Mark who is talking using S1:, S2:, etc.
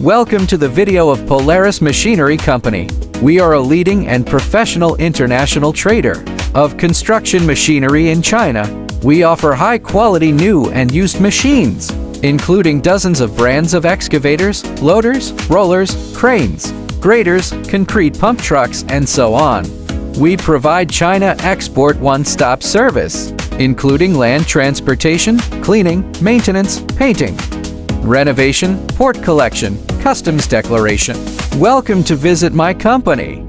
S1: Welcome to the video of Polaris Machinery Company. We are a leading and professional international trader of construction machinery in China. We offer high-quality new and used machines, including dozens of brands of excavators, loaders, rollers, cranes, graders, concrete pump trucks, and so on. We provide China export one-stop service, including land transportation, cleaning, maintenance, painting, renovation, port collection, customs declaration. Welcome to visit my company.